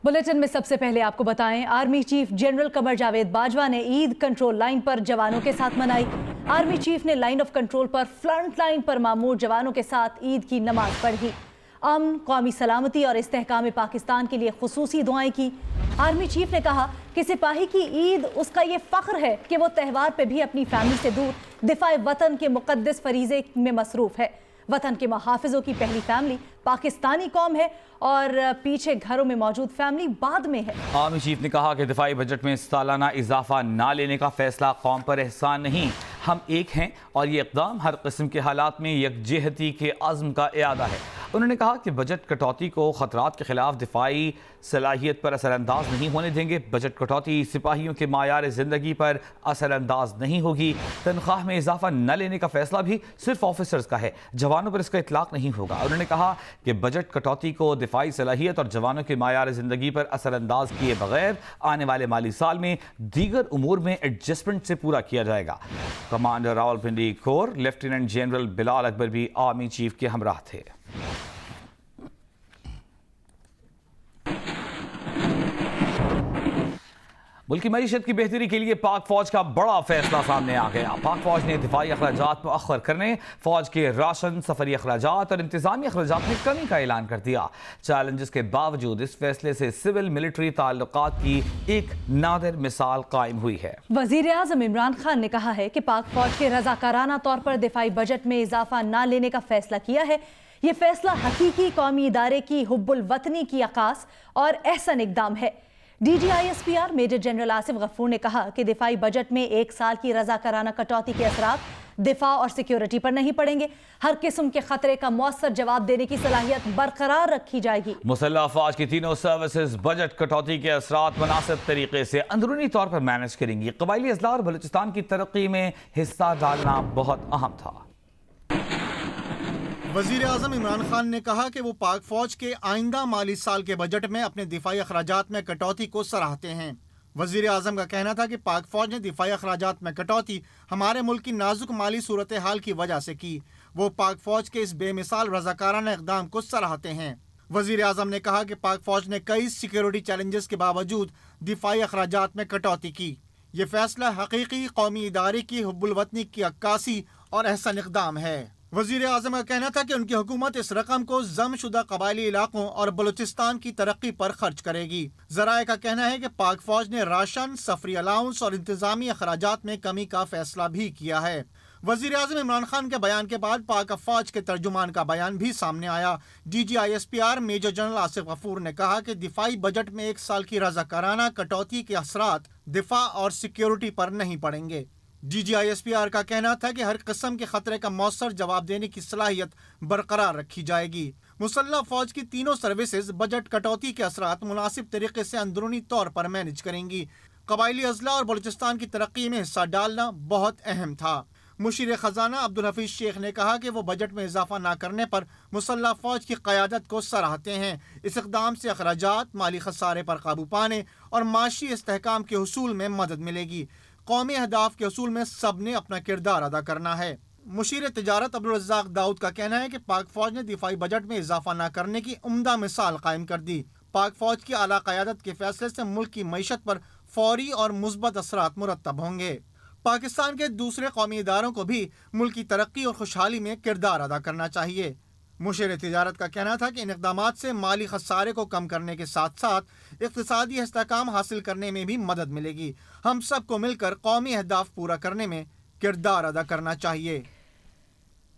Bulletin में सबसे पहले आपको बताएं, army chief general Qamar Javed Bajwa ने ईद कंट्रोल लाइन पर जवानों के साथ मनाई। आर्मी चीफ ने लाइन ऑफ कंट्रोल पर फ्रंट लाइन पर मामूर जवानों के साथ ईद की नमाज पढ़ी। अमन, कौमी सलामती और इस्तेहकाम पाकिस्तान के लिए खुसूसी दुआएं की। आर्मी चीफ ने कहा कि सिपाही की ईद उसका ये फ़ख्र है कि वो त्यौहार पे भी अपनी फैमिली से दूर दिफाए वतन के मुक़द्दस फरीज़े में मसरूफ़ है। वतन के मुहाफ़िज़ों की पहली फैमिली पाकिस्तानी कौम है और पीछे घरों में मौजूद फैमिली बाद में है। आर्मी चीफ ने कहा कि दिफाई बजट में सालाना इजाफा ना लेने का फैसला कौम पर एहसान नहीं, हम एक हैं और ये इक़दाम हर किस्म के हालात में यकजहती के अज़्म का इरादा है। उन्होंने कहा कि बजट कटौती को खतरात के खिलाफ दिफाई सलाहियत पर असरअंदाज नहीं होने देंगे। बजट कटौती सिपाहियों के मायार ज़िंदगी पर असरअंदाज नहीं होगी। तनख्वाह में इजाफा न लेने का फैसला भी सिर्फ ऑफिसर्स का है, जवानों पर इसका इतलाक नहीं होगा। उन्होंने कहा कि बजट कटौती को दिफाई सलाहियत और जवानों के मायार ज़िंदगी पर असरअंदाज किए बगैर आने वाले माली साल में दीगर उमूर में एडजस्टमेंट से पूरा किया जाएगा। Commander Rawalpindi core lieutenant general Bilal Akbar भी आर्मी चीफ के हमराह थे। मुल्की मईशत की बेहतरी के लिए पाक फौज का बड़ा फैसला सामने आ गया। पाक फौज ने दिफाई अखराजात मुअख्खर करने, फौज के राशन, सफरी अखराजात और इंतजामी अखराजात में कमी का ऐलान कर दिया। चैलेंजेस के बावजूद इस फैसले से सिविल मिलिट्री ताल्लुकात की एक नादिर मिसाल कायम हुई है। वजीर आज़म इमरान खान ने कहा है कि पाक फौज के रज़ाकाराना तौर पर दिफाई बजट में इजाफा न लेने का फैसला किया है। ये फैसला हकीकी कौमी इदारे की हुब्बुल वतनी की अक्कास और एहसन इक़दाम है। DGISPR major general Asif Ghafoor ने कहा कि दिफाई बजट में एक साल की रज़ाकाराना कटौती के असरात दिफा और सिक्योरिटी पर नहीं पड़ेंगे। हर किस्म के खतरे का मौसर जवाब देने की सलाहियत बरकरार रखी जाएगी। मुसल्लह अफवाज की तीनों सर्विसेज बजट कटौती के असरात मुनासिब तरीके से अंदरूनी तौर पर मैनेज करेंगी। कबायली अजला और बलूचिस्तान की तरक्की में हिस्सा डालना बहुत अहम था। वजीर आज़म इमरान खान ने कहा कि वो पाक फौज के आइंदा माली साल के बजट में अपने दिफाई अखराजात में कटौती को सराहते हैं। वजीर आज़म का कहना था कि पाक फौज ने दिफाई अखराजात में कटौती हमारे मुल्क की नाजुक माली सूरत हाल की वजह से की। वो पाक फौज के इस बेमिसाल रज़ाकाराना इक़दाम को सराहते हैं। वजीर आज़म ने कहा कि पाक फौज ने कई सिक्योरिटी चैलेंजेस के बावजूद दिफाई अखराजात में कटौती की। ये फैसला हकीकी कौमी इदारे की हुब्बुल वतनी की अक्कासी और एहसन इक़दाम है। वजीर आज़म का कहना था कि उनकी हुकूमत इस रकम को जमशुदा कबायली इलाकों और बलूचिस्तान की तरक्की पर खर्च करेगी। ज़राए का कहना है कि पाक फौज ने राशन, सफरी अलाउंस और इंतजामी अखराजात में कमी का फैसला भी किया है। वजीर आज़म इमरान खान के बयान के बाद पाक फौज के तर्जुमान का बयान भी सामने आया। DGISPR major general Asif Ghafoor ने कहा कि दिफाई बजट में एक साल की रज़ाकाराना कटौती के असरात दिफा और सिक्योरिटी पर नहीं पड़ेंगे। DGISPR का कहना था कि हर किस्म के खतरे का मौसर जवाब देने की सलाहियत बरकरार रखी जाएगी। मुसल्लह फौज की तीनों सर्विसेज बजट कटौती के असरात मुनासिब तरीके से अंदरूनी तौर पर मैनेज करेंगी। कबायली अजला और बलूचिस्तान की तरक्की में हिस्सा डालना बहुत अहम था। मुशीर खजाना अब्दुल हफीज शेख ने कहा कि वो बजट में इजाफा न करने पर मुसल्लह फौज की क़यादत को सराहते हैं। इस इक़दाम से अखराजात, माली खसारे पर काबू पाने और माशी इस्तेहकाम के हुसूल में मदद मिलेगी। कौमी अहदाफ के उसूल में सब ने अपना किरदार अदा करना है। मुशीर तिजारत अब्दुल रज़्ज़ाक दाऊद का कहना है कि पाक फौज ने दिफाई बजट में इजाफा न करने की उम्दा मिसाल कायम कर दी। पाक फौज की आला क़यादत के फैसले से मुल्क की मईशत पर फौरी और मुस्बत असरात मुरत्तब होंगे। पाकिस्तान के दूसरे कौमी इदारों को भी मुल्क की तरक्की और खुशहाली में किरदार अदा करना चाहिए। मुशीर तिजारत का कहना था कि इन इक़दामात से माली खसारे को कम करने के साथ साथ इक़्तिसादी इस्तेहकाम हासिल करने में भी मदद मिलेगी। हम सबको मिलकर कौमी अहदाफ पूरा करने में किरदार अदा करना चाहिए।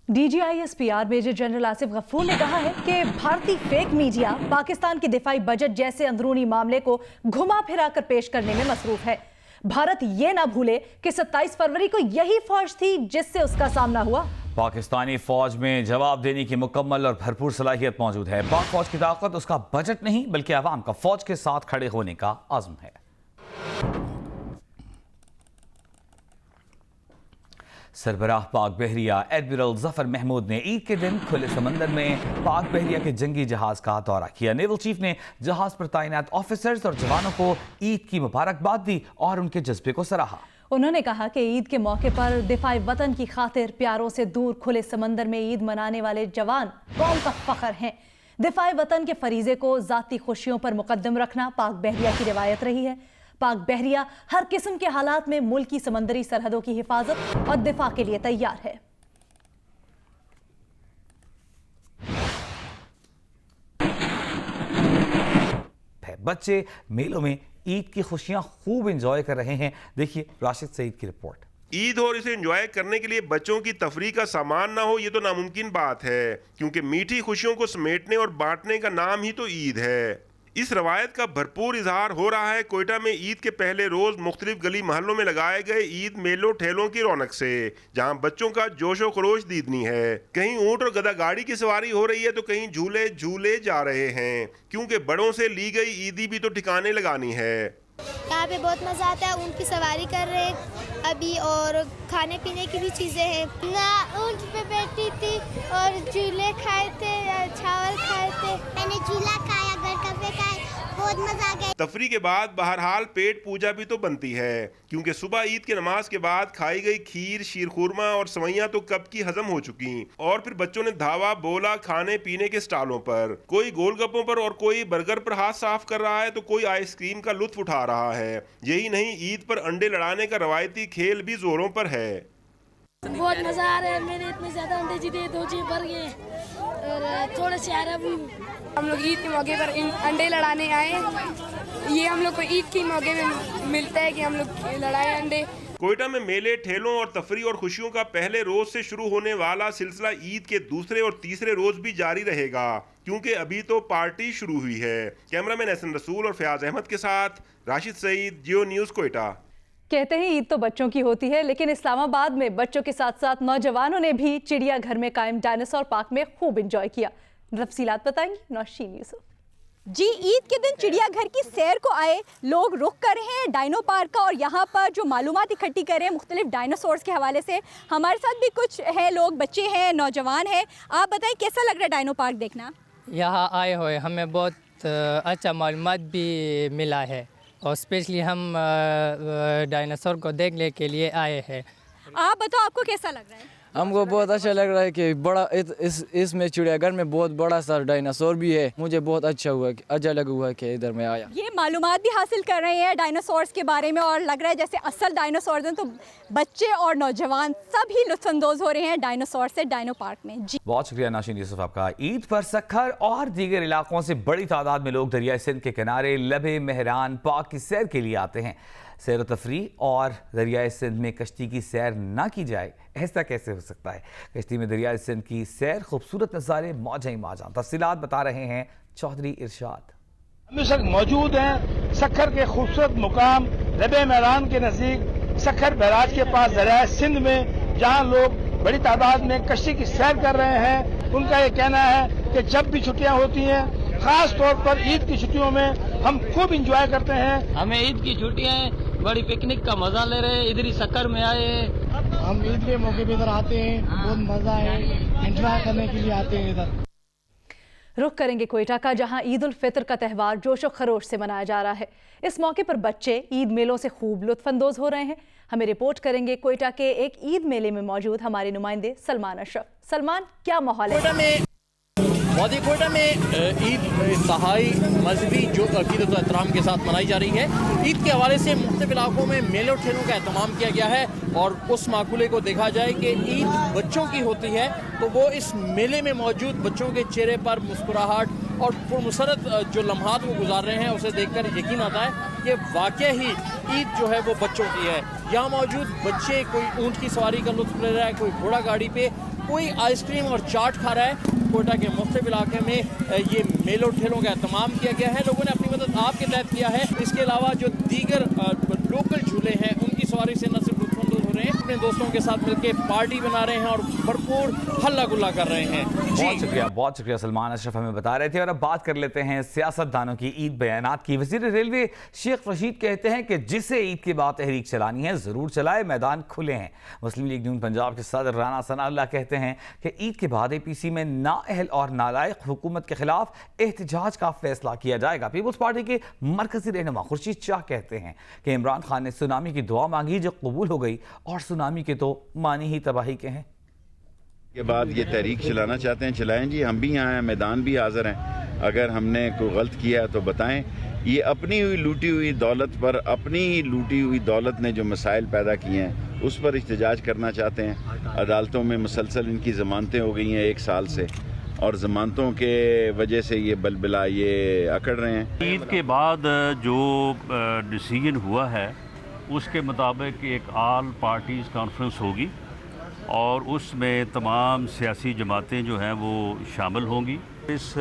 DGISPR major general Asif Ghafoor ने कहा है कि भारतीय फेक मीडिया पाकिस्तान के दिफाई बजट जैसे अंदरूनी मामले को घुमा फिरा कर पेश करने में मसरूफ है। भारत ये ना भूले कि 27 फरवरी को यही फौज थी जिससे उसका सामना हुआ। पाकिस्तानी फौज में जवाब देने की मुकम्मल और भरपूर सलाहियत मौजूद है। पाक फौज की ताकत उसका बजट नहीं बल्कि अवाम का फौज के साथ खड़े होने का आज़म है। सरबराह पाक बहरिया एडमिरल जफर महमूद ने ईद के दिन खुले समंदर में पाक बहरिया के जंगी जहाज का दौरा किया। नेवल चीफ ने जहाज पर तैनात ऑफिसर्स और जवानों को ईद की मुबारकबाद दी और उनके जज्बे को सराहा। उन्होंने कहा कि ईद के मौके पर दिफाई वतन की खातिर प्यारों से दूर खुले समंदर में ईद मनाने वाले जवान कौम का फख्र हैं। دفاع وطن کے فریضے کو ذاتی خوشیوں پر مقدم رکھنا پاک بحریہ کی روایت رہی ہے۔ پاک بحریہ ہر قسم کے حالات میں ملک کی سمندری سرحدوں کی حفاظت اور دفاع کے لیے تیار ہے۔ بچے میلوں میں عید کی خوشیاں خوب انجوائے کر رہے ہیں۔ دیکھیے راشد سعید کی رپورٹ۔ عید اور اسے انجوائے کرنے کے لیے بچوں کی تفریح کا سامان نہ ہو یہ تو ناممکن بات ہے، کیونکہ میٹھی خوشیوں کو سمیٹنے اور بانٹنے کا نام ہی تو عید ہے۔ اس روایت کا بھرپور اظہار ہو رہا ہے کوئٹہ میں عید کے پہلے روز مختلف گلی محلوں میں لگائے گئے عید میلوں ٹھیلوں کی رونق سے، جہاں بچوں کا جوش و خروش دیدنی ہے۔ کہیں اونٹ اور گدھا گاڑی کی سواری ہو رہی ہے تو کہیں جھولے جھولے جا رہے ہیں، کیونکہ بڑوں سے لی گئی عیدی بھی تو ٹھکانے لگانی ہے۔ یہاں پہ بہت مزہ آتا ہے، اونٹ کی سواری کر رہے ابھی، اور کھانے پینے کی بھی چیزیں ہیں۔ میں اونٹ پہ بیٹھی تھی اور جھولے کھائے تھے، چاول کھائے تھے، میں نے جھولا کھایا، گھر کا پہ کھایا، بہت مزہ آ گیا۔ تفریح کے بعد بہرحال پیٹ پوجا بھی تو بنتی ہے، کیونکہ صبح عید کی نماز کے بعد کھائی گئی کھیر، شیر خورما اور سوئیاں تو کب کی ہضم ہو چکی، اور پھر بچوں نے دھاوا بولا کھانے پینے کے سٹالوں پر، کوئی گول گپوں پر اور کوئی برگر پر ہاتھ صاف کر رہا ہے تو کوئی آئس کریم کا لطف اٹھا رہا ہے۔ یہی نہیں، عید پر انڈے لڑانے کا روایتی کھیل بھی زوروں پر ہے۔ بہت مزہ آ رہا ہے، میں نے اتنے زیادہ انڈے جیتے، 2 جیب بھر گئے اور تھوڑے سے آ رہا بھی۔ ہم لوگ عید کے موقع پر انڈے لڑانے آئے ہیں، یہ ہم لوگ کو عید کے موقع میں ملتا ہے کہ ہم لوگ لڑائے انڈے۔ کوئٹہ میں میلے ٹھیلوں اور تفریح اور خوشیوں کا پہلے روز سے شروع ہونے والا سلسلہ عید کے دوسرے اور تیسرے روز بھی جاری رہے گا، کیونکہ ابھی تو پارٹی شروع ہوئی ہے۔ کیمرہ مین احسن رسول اور فیاض احمد کے ساتھ راشد سعید، جیو نیوز کوئٹہ۔ کہتے ہیں عید تو بچوں کی ہوتی ہے، لیکن اسلام آباد میں بچوں کے ساتھ ساتھ نوجوانوں نے بھی چڑیا گھر میں قائم ڈائناسور پارک میں خوب انجوائے کیا۔ تفصیلات بتائیں گی نوشین یوسف۔ جی، عید کے دن چڑیا گھر کی سیر کو آئے لوگ رخ کر رہے ہیں ڈائنو پارک کا، اور یہاں پر جو معلومات اکٹھی کر رہے ہیں مختلف ڈائناسورز کے حوالے سے۔ ہمارے ساتھ بھی کچھ ہے لوگ، بچے ہیں، نوجوان ہیں۔ آپ بتائیں کیسا لگ رہا ہے ڈائنو پارک دیکھنا؟ یہاں آئے ہوئے ہمیں بہت اچھا معلومات بھی ملا ہے، اور اسپیشلی ہم ڈائناسور کو دیکھنے کے لیے آئے ہیں۔ آپ بتاؤ آپ کو کیسا لگ رہا ہے؟ ہم کو بہت اچھا لگ رہا ہے کہ بڑا اس میں چڑیا گھر میں بہت بڑا سا ڈائناسور بھی ہے۔ مجھے بہت اچھا لگا ہوا ہے کہ ادھر میں آیا۔ یہ معلومات بھی حاصل کر رہے ہیں ڈائناسورز کے بارے میں، اور لگ رہا ہے جیسے اصل ڈائناسورز ہیں، تو بچے اور نوجوان سب ہی لطف اندوز ہو رہے ہیں ڈائناسور سے ڈائنو پارک میں۔ جی بہت شکریہ نوشین یوسف آپ کا۔ عید پر سکھر اور دیگر علاقوں سے بڑی تعداد میں لوگ دریائے سندھ کے کنارے لب مہران پاک کی سیر کے لیے آتے ہیں۔ سیر و تفریح اور دریائے سندھ میں کشتی کی سیر نہ کی جائے، ایسا کیسے ہو سکتا ہے؟ کشتی میں دریائے سندھ کی سیر، خوبصورت نظارے، موجیں ہی موجاں۔ تفصیلات بتا رہے ہیں چودھری ارشاد۔ ہم اس وقت موجود ہیں سکھر کے خوبصورت مقام لب میدان کے نزدیک، سکھر بیراج کے پاس دریائے سندھ میں، جہاں لوگ بڑی تعداد میں کشتی کی سیر کر رہے ہیں۔ ان کا یہ کہنا ہے کہ جب بھی چھٹیاں ہوتی ہیں، خاص طور پر عید کی چھٹیوں میں، ہم خوب انجوائے کرتے ہیں۔ ہمیں عید کی چھٹیاں ہیں، بڑی پکنک کا مزہ لے رہے ہیں، ادھر ہی سکھر میں آئے ہیں۔ ہم عید کے موقع پہ ادھر آتے ہیں، بہت مزہ ہے، انجوائے کرنے کے لیے آتے ہیں ادھر۔ رخ کریں گے کوئٹہ کا، جہاں عید الفطر کا تہوار جوش و خروش سے منایا جا رہا ہے۔ اس موقع پر بچے عید میلوں سے خوب لطف اندوز ہو رہے ہیں۔ ہمیں رپورٹ کریں گے کوئٹہ کے ایک عید میلے میں موجود ہمارے نمائندے سلمان اشرف۔ سلمان، کیا ماحول ہے؟ وادی کوئٹہ میں عید انتہائی مذہبی جو عقیدت و احترام کے ساتھ منائی جا رہی ہے۔ عید کے حوالے سے مختلف علاقوں میں میلوں ٹھیلوں کا اہتمام کیا گیا ہے، اور اس معقولے کو دیکھا جائے کہ عید بچوں کی ہوتی ہے تو وہ اس میلے میں موجود بچوں کے چہرے پر مسکراہٹ اور پرمسرت جو لمحات وہ گزار رہے ہیں، اسے دیکھ کر یقین آتا ہے کہ واقع ہی عید جو ہے وہ بچوں کی ہے۔ یہاں موجود بچے کوئی اونٹ کی سواری کا لطف لے رہا ہے، کوئی گھوڑا گاڑی پہ، کوئی آئس کریم اور چاٹ کھا رہا ہے۔ کوئٹہ کے مختلف علاقے میں یہ میلوں ٹھیلوں کا اہتمام کیا گیا ہے، لوگوں نے اپنی مدد آپ کے تحت کیا ہے۔ اس کے علاوہ جو دیگر لوکل جھولے ہیں، ان کی سواری سے نہ صرف لطف اندوز ہو رہے ہیں، اپنے دوستوں کے ساتھ مل کے پارٹی بنا رہے ہیں اور بھرپور ہلہ گلا کر رہے ہیں۔ بہت شکریہ سلمان اشرف، ہمیں بتا رہے تھے۔ اور اب بات کر لیتے ہیں سیاست دانوں کی عید بیانات کی۔ وزیر ریلوے شیخ رشید کہتے ہیں کہ جسے عید کے بعد تحریک چلانی ہے ضرور چلائے، میدان کھلے ہیں۔ مسلم لیگ نون پنجاب کے صدر رانا ثناء اللہ کہتے ہیں کہ عید کے بعد اے پی سی میں نااہل اور نالائق حکومت کے خلاف احتجاج کا فیصلہ کیا جائے گا۔ پیپلز پارٹی کے مرکزی رہنما خورشید شاہ کہتے ہیں کہ عمران خان نے سونامی کی دعا مانگی جو قبول ہو گئی، اور سونامی کے تو معنی ہی تباہی کے ہیں۔ کے بعد یہ تحریک چلانا چاہتے ہیں چلائیں جی، ہم بھی یہاں ہیں، میدان بھی حاضر ہیں، اگر ہم نے کوئی غلط کیا ہے تو بتائیں۔ یہ اپنی ہوئی لوٹی ہوئی دولت پر، اپنی ہی لوٹی ہوئی دولت نے جو مسائل پیدا کیے ہیں اس پر احتجاج کرنا چاہتے ہیں۔ عدالتوں میں مسلسل ان کی ضمانتیں ہو گئی ہیں 1 سال سے، اور ضمانتوں کے وجہ سے یہ بلبلا یہ اکڑ رہے ہیں۔ عید کے بعد جو ڈیسیجن ہوا ہے اس کے مطابق ایک آل پارٹیز کانفرنس ہوگی اور اس میں تمام سیاسی جماعتیں جو ہیں وہ شامل ہوں گی۔ اس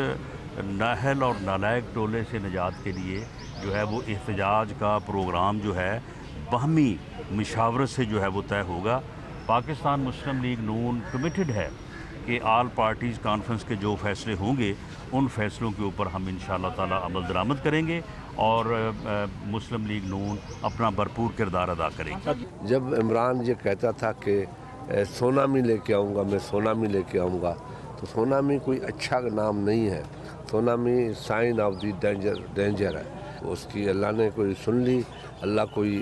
نااہل اور نالائق ٹولے سے نجات کے لیے جو ہے وہ احتجاج کا پروگرام جو ہے باہمی مشاورت سے جو ہے وہ طے ہوگا۔ پاکستان مسلم لیگ نون کمیٹڈ ہے کہ آل پارٹیز کانفرنس کے جو فیصلے ہوں گے ان فیصلوں کے اوپر ہم انشاءاللہ تعالی عمل درآمد کریں گے اور مسلم لیگ نون اپنا بھرپور کردار ادا کریں گے۔ جب عمران یہ کہتا تھا کہ سونامی لے کے آؤں گا، میں سونامی لے کے آؤں گا، تو سونامی کوئی اچھا نام نہیں ہے۔ Tsunami sign of the danger ہے۔ اس کی اللہ نے کوئی سن لی، اللہ کوئی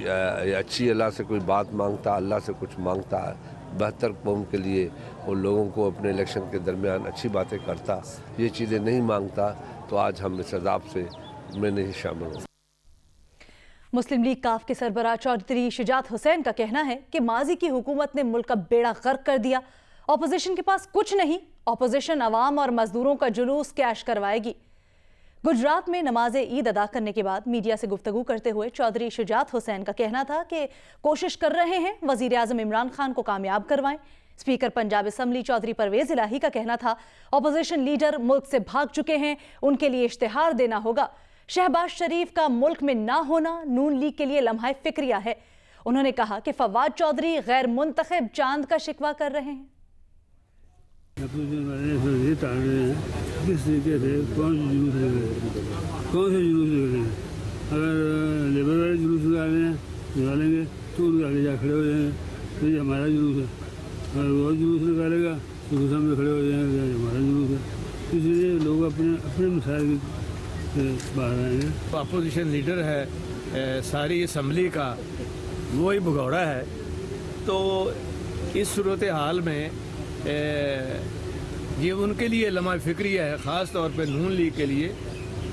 اچھی اللہ سے کوئی بات مانگتا، اللہ سے کچھ مانگتا ہے بہتر قوم کے لیے، اور لوگوں کو اپنے الیکشن کے درمیان اچھی باتیں کرتا، یہ چیزیں نہیں مانگتا، تو آج ہم اس عذاب سے میں نہیں شامل ہوں۔ مسلم لیگ کاف کے سربراہ چودھری شجاعت حسین کا کہنا ہے کہ ماضی کی حکومت نے ملک کا بیڑا غرق کر دیا، اپوزیشن کے پاس کچھ نہیں، اپوزیشن عوام اور مزدوروں کا جلوس کیش کروائے گی۔ گجرات میں نماز عید ادا کرنے کے بعد میڈیا سے گفتگو کرتے ہوئے چودھری شجاعت حسین کا کہنا تھا کہ کوشش کر رہے ہیں وزیر اعظم عمران خان کو کامیاب کروائیں۔ اسپیکر پنجاب اسمبلی چودھری پرویز الہی کا کہنا تھا اپوزیشن لیڈر ملک سے بھاگ چکے ہیں، ان کے لیے اشتہار دینا ہوگا۔ شہباز شریف کا ملک میں نہ ہونا نون لیگ کے لیے لمحہ فکریہ ہے۔ انہوں نے کہا کہ فواد چودھری غیر منتخب چاند کا شکوہ کر رہے ہیں۔ کس طریقے سے کون سے جلوس لگ رہے ہیں؟ اگر لیبر والے جلوس نکالیں گے تو ان کے آگے جا کھڑے ہو جائیں گے، تو یہ ہمارا جلوس ہے۔ اگر وہ جلوس نکالے گا تو اس میں کھڑے ہو جائیں گے، ہمارا جلوس ہے۔ اس لیے لوگ اپنے مسائل سے باہر آئیں گے۔ اپوزیشن لیڈر ہے ساری اسمبلی کا، وہی بھگوڑا ہے، تو اس صورتحال میں یہ ان کے لیے لمحہ فکریہ ہے، خاص طور پہ نون لیگ کے لیے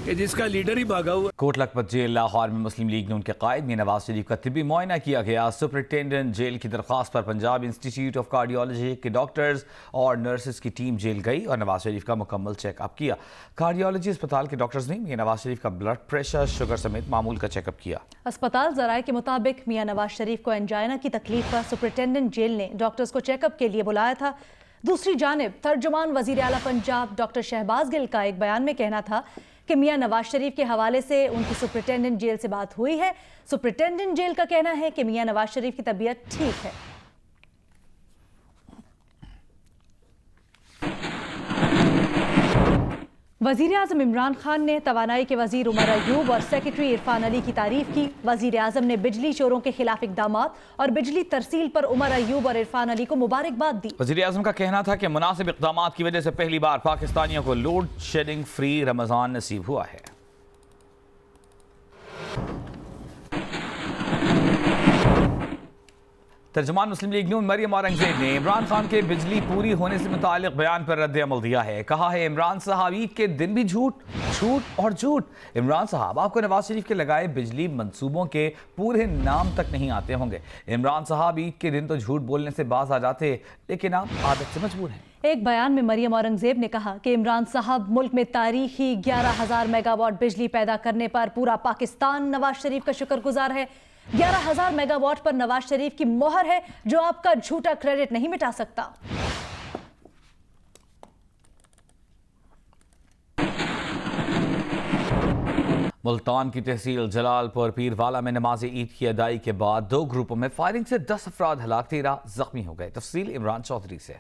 کہ جس کا لیڈر ہی بھاگا ہوا۔ کوٹ لکھپت جیل لاہور میں مسلم لیگ نون کے قائد میاں نواز شریف کا طبی معائنہ کیا گیا۔ سپرنٹینڈنٹ جیل کی درخواست پر پنجاب انسٹیٹیوٹ آف کارڈیالوجی کے ڈاکٹرز اور نرسز کی ٹیم جیل گئی اور نواز شریف کا مکمل چیک اپ کیا۔ کارڈیالوجی اسپتال کے ڈاکٹرز نے میاں نواز شریف کا بلڈ پریشر، شوگر سمیت معمول کا چیک اپ کیا۔ اسپتال ذرائع کے مطابق میاں نواز شریف کو انجائنا کی تکلیف پر سپرنٹینڈنٹ جیل نے ڈاکٹرز کو چیک اپ کے لیے بلایا تھا۔ دوسری جانب ترجمان وزیر اعلیٰ پنجاب ڈاکٹر شہباز گل کا ایک بیان میں کہنا تھا کہ میاں نواز شریف کے حوالے سے ان کی سپرنٹینڈنٹ جیل سے بات ہوئی ہے۔ سپرنٹینڈنٹ جیل کا کہنا ہے کہ میاں نواز شریف کی طبیعت ٹھیک ہے۔ وزیر اعظم عمران خان نے توانائی کے وزیر عمر ایوب اور سیکرٹری عرفان علی کی تعریف کی۔ وزیر اعظم نے بجلی چوروں کے خلاف اقدامات اور بجلی ترسیل پر عمر ایوب اور عرفان علی کو مبارکباد دی۔ وزیر اعظم کا کہنا تھا کہ مناسب اقدامات کی وجہ سے پہلی بار پاکستانیوں کو لوڈ شیڈنگ فری رمضان نصیب ہوا ہے۔ ترجمان مسلم لیگ نون مریم اورنگزیب نے عمران خان کے بجلی پوری ہونے سے متعلق بیان پر رد عمل دیا ہے۔ کہا ہے عمران صاحب عید کے دن بھی جھوٹ اور جھوٹ۔ عمران صاحب آپ کو نواز شریف کے لگائے بجلی منصوبوں کے پورے نام تک نہیں آتے ہوں گے۔ عمران صاحب عید کے دن تو جھوٹ بولنے سے باز آ جاتے، لیکن آپ عادت سے مجبور ہیں۔ ایک بیان میں مریم اورنگزیب نے کہا کہ عمران صاحب ملک میں تاریخی 11,000 میگا واٹ بجلی پیدا کرنے پر پورا پاکستان نواز شریف کا شکر گزار ہے۔ 11,000 میگا واٹ پر نواز شریف کی مہر ہے جو آپ کا جھوٹا کریڈٹ نہیں مٹا سکتا۔ ملتان کی تحصیل جلال پور پیر والا میں نماز عید کی ادائی کے بعد 2 گروپوں میں فائرنگ سے 10 افراد ہلاک، 13 زخمی ہو گئے۔ تفصیل عمران چودھری سے۔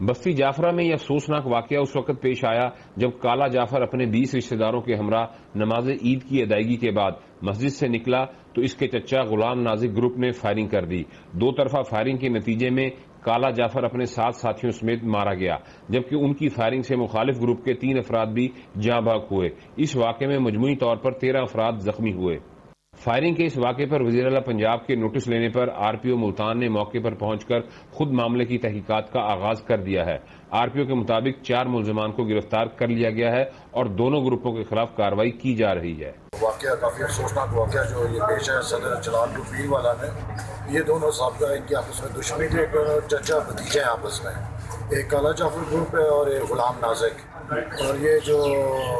بستی جعفرہ میں یہ افسوسناک واقعہ اس وقت پیش آیا جب کالا جعفر اپنے 20 رشتہ داروں کے ہمراہ نماز عید کی ادائیگی کے بعد مسجد سے نکلا تو اس کے چچا غلام نازک گروپ نے فائرنگ کر دی۔ 2 طرفہ فائرنگ کے نتیجے میں کالا جعفر اپنے 7 ساتھیوں سمیت مارا گیا، جبکہ ان کی فائرنگ سے مخالف گروپ کے 3 افراد بھی جاں بحق ہوئے۔ اس واقعے میں مجموعی طور پر 13 افراد زخمی ہوئے۔ फायरिंग के इस वाक़े पर वज़ीर आला पंजाब के नोटिस लेने पर आरपीओ मुल्तान ने मौके पर पहुंचकर खुद मामले की तहकीकात का आगाज कर दिया है। आरपीओ के मुताबिक 4 मुलजमान को गिरफ्तार कर लिया गया है और दोनों ग्रुपों के खिलाफ कार्रवाई की जा रही है। वाक़या काफ़ी अफसोसनाक वाक़या जो ये पेश है सदर जलाल पीर वाला में, ये दोनों साहब इनकी आपस में दुश्मनी थी, एक चचा भतीजे हैं आपस में, एक काला जाफर ग्रुप है और एक गुलाम नाजिक। और ये जो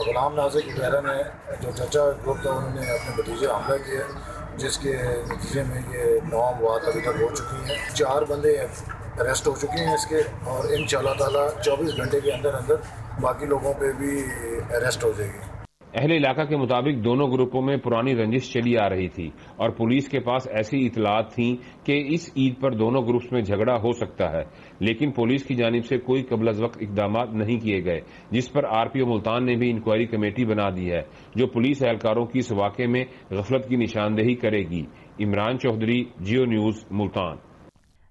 गुलाम नाजिक बहरन है, जो चचा ग्रुप था, उन्होंने अपने भतीजे हमला किया, जिसके नतीजे में ये 9 वाक़ अभी तक हो चुकी हैं। 4 बंदे अरेस्ट हो चुके हैं इसके, और इंशाअल्लाह ताला 24 घंटे के अंदर अंदर बाकी लोगों पे भी अरेस्ट हो जाएगी। अहले इलाका के मुताबिक दोनों ग्रुपों में पुरानी रंजिश चली आ रही थी और पुलिस के पास ऐसी इतलात थी कि इस ईद पर दोनों ग्रुप्स में झगड़ा हो सकता है, लेकिन पुलिस की जानिब से कोई कबल अज़ वक्त इकदाम नहीं किए गए, जिस पर आरपीओ मुल्तान ने भी इंक्वायरी कमेटी बना दी है जो पुलिस एहलकारों की इस वाक़े में गफलत की निशानदेही करेगी। इमरान चौधरी, जियो न्यूज़, मुल्तान।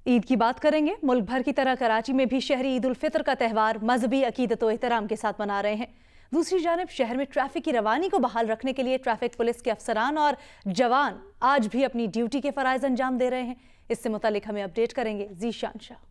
ईद की बात करेंगे। मुल्क भर की तरह कराची में भी शहरी ईद उल फितर का त्यौहार मजहबी अकीदत व एहतराम के साथ मना रहे हैं। दूसरी जानिब शहर में ट्रैफिक की रवानी को बहाल रखने के लिए ट्रैफिक पुलिस के अफसरान और जवान आज भी अपनी ड्यूटी के फराइज अंजाम दे रहे हैं। इससे मुतालिक हमें अपडेट करेंगे ज़ीशान शाह।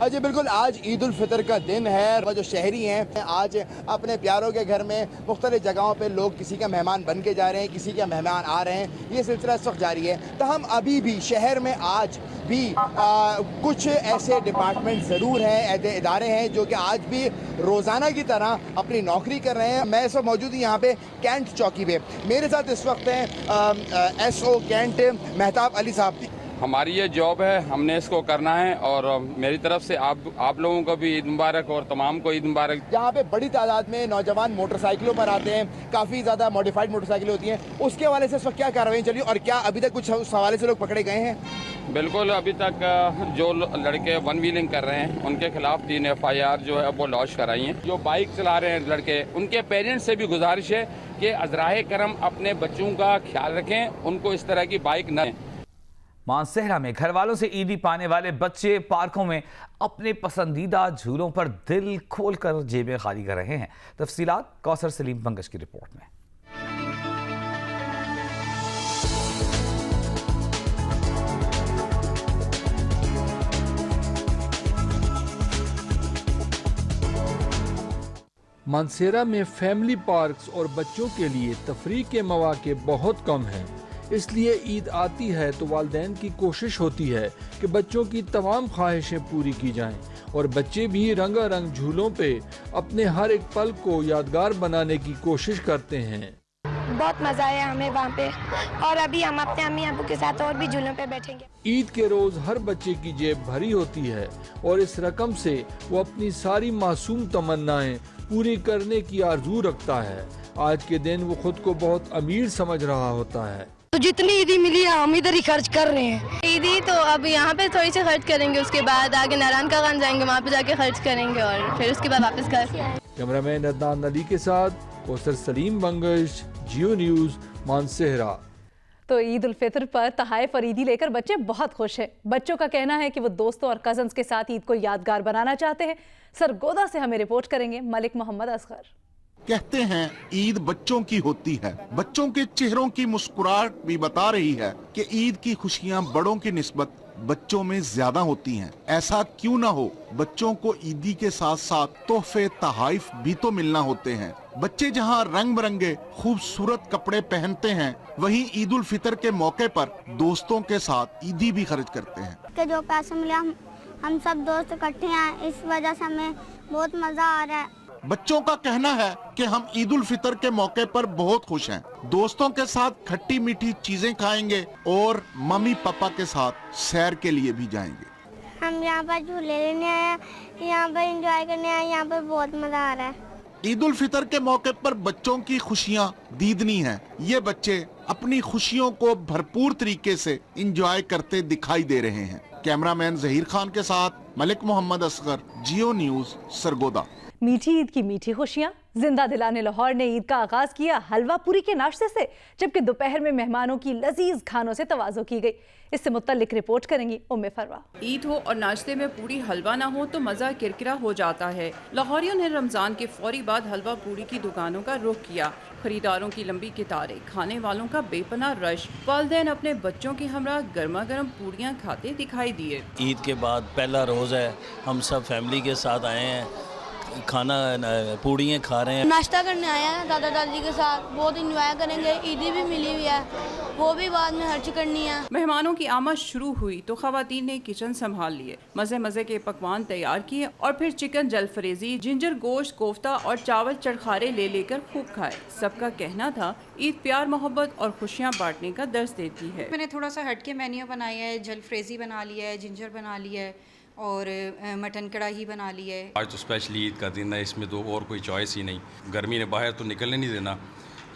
जी बिल्कुल, आज ईद उल फितर का दिन है। जो शहरी हैं आज अपने प्यारों के घर में मुख्तलिफ जगहों पे लोग किसी का मेहमान बन के जा रहे हैं, किसी के मेहमान आ रहे हैं, ये सिलसिला इस वक्त जारी है। तो हम अभी भी शहर में आज भी कुछ ऐसे डिपार्टमेंट ज़रूर हैं, ऐसे इदारे हैं जो कि आज भी रोज़ाना की तरह अपनी नौकरी कर रहे हैं। मैं इस वक्त मौजूद हूँ यहाँ पे कैंट चौकी पे। मेरे साथ इस वक्त हैं SO कैंट मेहताब अली साहब। हमारी ये जॉब है, हमने इसको करना है और मेरी तरफ से आप लोगों को भी ईद मुबारक और तमाम को ईद मुबारक। यहाँ पे बड़ी तादाद में नौजवान मोटरसाइकिलों पर आते हैं, काफ़ी ज़्यादा मॉडिफाइड मोटरसाइकिलें होती हैं, उसके हवाले से इस वक्त क्या कार्रवाई चली और क्या अभी तक कुछ उस हवाले से लोग पकड़े गए हैं? बिल्कुल, अभी तक जो लड़के वन व्हीलिंग कर रहे हैं उनके खिलाफ 3 FIR जो है वो लॉन्च कराई हैं। जो बाइक चला रहे हैं लड़के, उनके पेरेंट्स से भी गुजारिश है कि अज़राए करम अपने बच्चों का ख्याल रखें, उनको इस तरह की बाइक न। मानसेहरा में घर वालों से ईदी पाने वाले बच्चे पार्कों में अपने पसंदीदा झूलों पर दिल खोलकर जेबें खाली कर रहे हैं। तफसीलात कौसर सलीम बंगश की रिपोर्ट में। मानसेहरा में फैमिली पार्क्स और बच्चों के लिए तफरीह के मौके बहुत कम हैं, इसलिए ईद आती है तो वालिदैन की कोशिश होती है कि बच्चों की तमाम ख्वाहिशें पूरी की जाएं और बच्चे भी रंगारंग झूलों पे अपने हर एक पल को यादगार बनाने की कोशिश करते हैं। बहुत मज़ा आया हमें वहाँ पे, और अभी हम अपने अम्मी अबू के साथ और भी झूलों पे बैठेंगे। ईद के रोज़ हर बच्चे की जेब भरी होती है और इस रकम से वो अपनी सारी मासूम तमन्नाएं पूरी करने की आरज़ू रखता है। आज के दिन वो खुद को बहुत अमीर समझ रहा होता है। तो जितनी ईदी मिली है हम इधर ही खर्च कर रहे हैं। ईदी तो अब यहाँ पे थोड़ी सी खर्च करेंगे, उसके बाद आगे नारायण का खान जाएंगे, वहाँ पे जाके खर्च करेंगे और फिर उसके बाद वापस घर। कैमरामैन अदनान अली के साथ कौसर सलीम बंगश, जियो न्यूज़, मानसेहरा। तो ईद उल फितर पर तहाइफ और ईदी लेकर बच्चे बहुत खुश हैं। बच्चों का कहना है कि वो दोस्तों और कजन्स के साथ ईद को यादगार बनाना चाहते हैं। सरगोदा से हमें रिपोर्ट करेंगे मलिक मोहम्मद असगर। कहते हैं ईद बच्चों की होती है। बच्चों के चेहरों की मुस्कुराहट भी बता रही है कि ईद की खुशियां बड़ों की निस्बत बच्चों में ज्यादा होती हैं। ऐसा क्यों ना हो, बच्चों को ईदी के साथ साथ तोहफे तहाइफ भी तो मिलना होते हैं। बच्चे जहां रंग बिरंगे खूबसूरत कपड़े पहनते हैं, वहीं ईद उल फितर के मौके पर दोस्तों के साथ ईदी भी खर्च करते हैं। कि जो पैसे मिले हम सब दोस्त इकट्ठे हैं, इस वजह से हमें बहुत मजा आ रहा है। बच्चों का कहना है कि हम ईद उल फितर के मौके पर बहुत खुश हैं। दोस्तों के साथ खट्टी मीठी चीजें खाएंगे और मम्मी पापा के साथ सैर के लिए भी जाएंगे। हम यहाँ पर झूले लेने आए हैं, यहाँ पर एंजॉय करने आए, यहाँ पर बहुत मजा आ रहा है। ईद उल फितर के मौके पर बच्चों की खुशियाँ दीदनी हैं। ये बच्चे अपनी खुशियों को भरपूर तरीके से एंजॉय करते दिखाई दे रहे हैं। कैमरामैन जहीर खान के साथ मलिक मोहम्मद असगर, जियो न्यूज़, सरगोदा। मीठी ईद की मीठी खुशियाँ, जिंदा दिलाने लाहौर ने ईद का आगाज किया हलवा पूरी के नाश्ते से, जबकि दोपहर में मेहमानों की लजीज खानों से तवाज़ो की गई। इससे मुत्तल्लिक रिपोर्ट करेंगी उम्मे फरवा। ईद हो और नाश्ते में पूरी हलवा ना हो तो मज़ा किरकिरा हो जाता है। लाहौरियों ने रमज़ान के फौरी बाद हलवा पूरी की दुकानों का रुख किया। खरीदारों की लंबी कितारें, खाने वालों का बेपनाह रश, वालिदैन अपने बच्चों के हमरा गर्मा गर्म पूड़ियाँ खाते दिखाई दिए। ईद के बाद पहला रोज़ है, हम सब फैमिली के साथ आए हैं, खाना पूड़ियाँ खा रहे हैं। नाश्ता करने आए हैं दादा दादी के साथ, बहुत इंजॉय करेंगे। ईदी भी मिली हुई है, वो भी बाद में खर्च करनी है। मेहमानों की आमद शुरू हुई तो खवातीन ने किचन संभाल लिए, मज़े मज़े के पकवान तैयार किए और फिर चिकन जलफरेजी, जिंजर गोश्त, कोफ्ता और चावल चरखारे ले लेकर खूब खाए। सबका कहना था ईद प्यार मोहब्बत और खुशियाँ बांटने का दर्स देती है। मैंने थोड़ा सा हटके मेन्यू बनाया है, जलफरेजी बना लिया है, जिंजर बना लिया है और मटन कढ़ाई बना ली है। आज तो स्पेशली ईद का दिन है, इसमें तो और कोई चॉइस ही नहीं। गर्मी ने बाहर तो निकलने नहीं देना,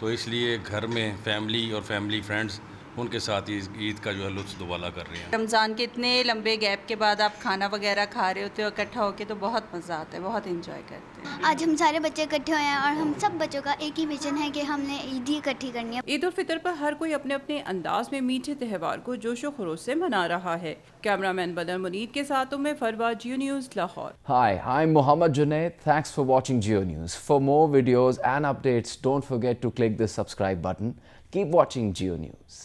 तो इसलिए घर में फैमिली और फैमिली फ्रेंड्स उनके साथ ईद का जो है लुत्फ़ दुबाला कर रहे हैं। रमज़ान के इतने लंबे गैप के बाद आप खाना वगैरह खा रहे होते हो इकट्ठा होके, तो बहुत मज़ा आता है, बहुत इंजॉय करते हैं। आज हम सारे बच्चे इकट्ठे हुए हैं और हम सब बच्चों का एक ही विजन है कि हमने ईद ही इकट्ठी करनी है। ईद उल फितर पर हर कोई अपने अपने अंदाज में मीठे त्यौहार को जोशो खरोश से मना रहा है। कैमरामैन बदर मुनीर के साथ में Farwa, Geo News, Lahore. Hi, I'm Mohammad Junaid. Thanks for watching Geo News. For more videos and updates, don't forget to click the subscribe button. Keep watching Geo News.